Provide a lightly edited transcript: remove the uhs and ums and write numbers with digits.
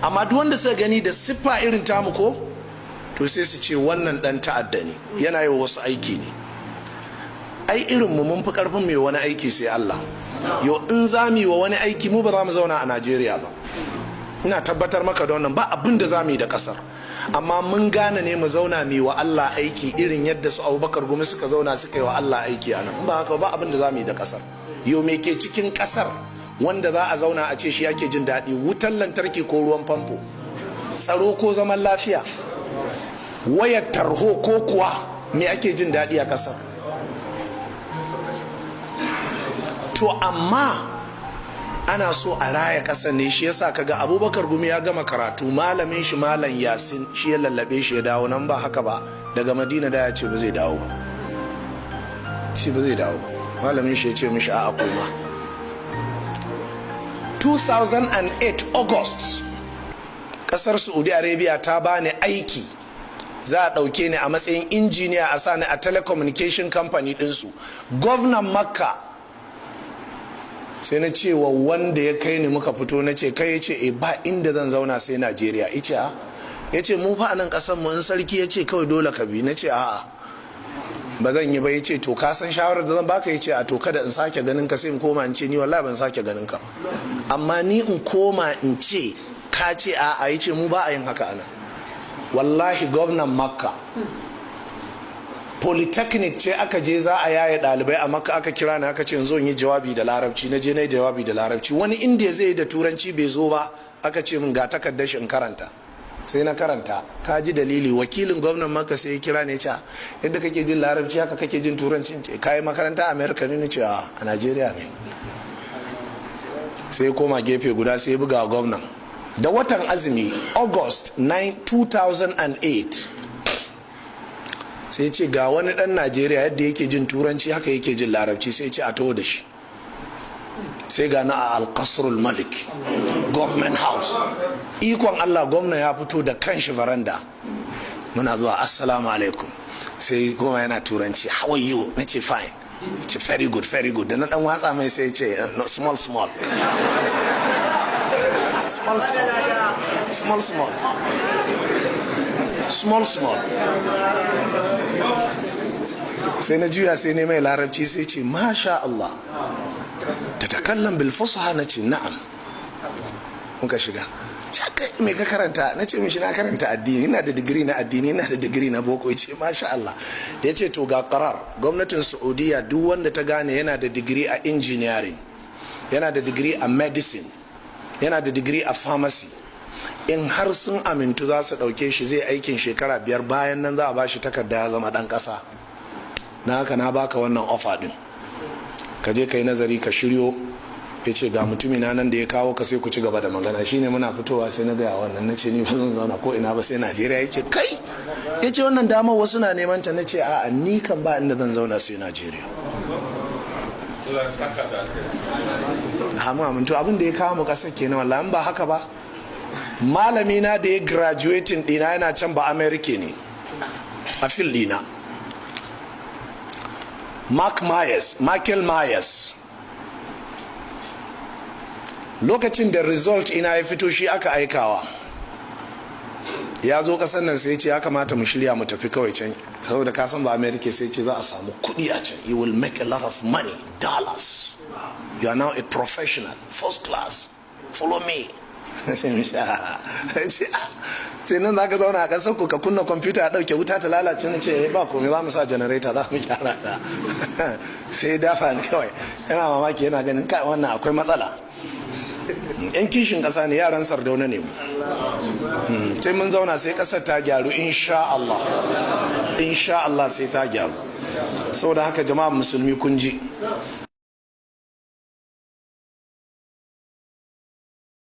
amma duk wanda suka gani da siffa irin tamu ko to sai su ce wannan dan ta'adda ne, yana yi wasu aiki ne. Ai irin mu mun fi karfin mai wani aiki sai Allah. Yo in za mu yi wa wani aiki mu ba za mu zauna a Najeriya ba, ina tabbatar maka da wannan, ba abin da za mu yi da kasar. Amma mun gane ne mu zauna mu yi wa Allah aiki irin yadda su Abubakar Gumi suka zauna suka yi wa Allah aiki a nan. Ba haka ba abin da za mu yi da kasar. Yo me ke cikin kasar wanda za a zauna a ce shi yake jin daɗi? Wutar lantarki ko ruwan famfo, tsaro ko zaman lafiya, wayar tarho ko kuwa me ake jin daɗi a kasar? To amma ana so a raya ƙasar ne, shi yasa kaga Abubakar Gumi ya gama karatu, malamin shi Malam Yasin shi ya lallabe shi ya dawo nan. Ba haka ba daga Madina da ya ce ba zai dawo ba, shi ba zai dawo ba. Malamin shi ya ce mishi a koma. 2008 August ƙasar Saudi Arabia ta bani aiki, za a ɗauke ni a matsayin injiniya a sani a telecommunication company ɗinsu. Gwamnan Makka sai na ce wa wanda ya kai ni, muka fito na ce kai, ya ce ba inda zan zauna sai Najeriya. Ya ce mu fa nan kasan mu in sarki ya ce kawai dole ka bi. Na ce a'a ba zan yi ba. Ya ce to ka san shawarar da zan baka? Ya ce a to kada in sake ganin ka sai in koma in ce ni wallahi ban sake ganin ka, amma ni in koma in ce ka ce a'a. Ya ce mu ba a yin haka anan. Wallahi gwamnan Makka Polytechnic ce aka je za a yaye ɗalibai a Makka, aka kira ni aka ce yanzu in yi jawabi da larabci. Na je na yi jawabi da larabci. Wani inda zai yi da turanci bai zo ba, aka ce min ga takardar shi in karanta. Sai na karanta. Ka ji dalili? Wakilin gwamnan Makka sai ya kira ne, ce yadda kake jin larabci haka kake jin turanci? Ce kayi makaranta a America ne? Ce a Najeriya ne. Sai koma gefe guda sai ya buga gwamnan. Da watan azumi August 9 2008 sai ce ga wani dan Najeriya yadda yake jin turanci haka yake jin larabci, sai ce a taho da shi. Sai ga na a Al-Qasrul Malik Government House. Ikon Allah, gwamna ya fito da kanshi varanda. Muna zuwa assalamu alaikum, sai goma yana turanci, how are you? Na ce fine. Ce very good, very good. Da na dan watsa mai sai ce small small small small small small small small. Sai na juya sai ne mai larabci, sai ce masha Allah tatakallam bil fusha. Na ce na'am. Muka shiga. Me ka karanta? Na ce mishi na karanta addini, ina da digiri na addini, ina da digiri na boko. Ya ce masha Allah. Da ya ce to ga karar gwamnatin Saudiya, duk wanda ta gane yana da digiri a engineering, yana da digiri a medicine, yana da digiri a pharmacy, in har sun amintu za su ɗauke shi zai aikin shekara 5, bayan nan za a bashi takarda ya zama ɗan ƙasa. Na haka na baka wannan offer din, ka je ka yi nazari ka shiryo. Ya ce ga mutumi na nan da ya kawo ka, sai ku ci gaba da magana. Shine muna fitowa sai na gaya wannan, na ce ni ba zan zauna ko ina ba sai Najeriya. Ya ce kai, ya ce wannan damar wasu na neman ta. Na ce a'a ni kan ba inda zan zauna sai Najeriya. Amma to abin da ya kawo mu ƙasar kenan wallahi. Ba haka ba, malami na da ya graduating dina yana can ba America ne a fil dina, Michael Myers. Lokacin da result ina ya fito shi aka aikawa, ya zo kasan nan sai ce ya kamata mu shirya mu tafi kawai can, saboda ka san ba America, sai ce za a samu kuɗi a can, you will make a lot of money, dollars, you are now a professional, first class, follow me. sai nan za ka zauna a ƙasar ku ka kunna kwamfuta a ɗauke wuta ta lalace. Na ce ba komai, za mu sa janareta, za mu gyara ta. Sai dafa ni kawai, yana mamaki, yana ganin kai wannan akwai matsala. Yan kishin ƙasa ne, yaran Sardauna ne mu. Sai mun zauna sai ƙasar ta gyaru insha Allah sai ta gyaru. Saboda haka jama'a musulmi kun ji,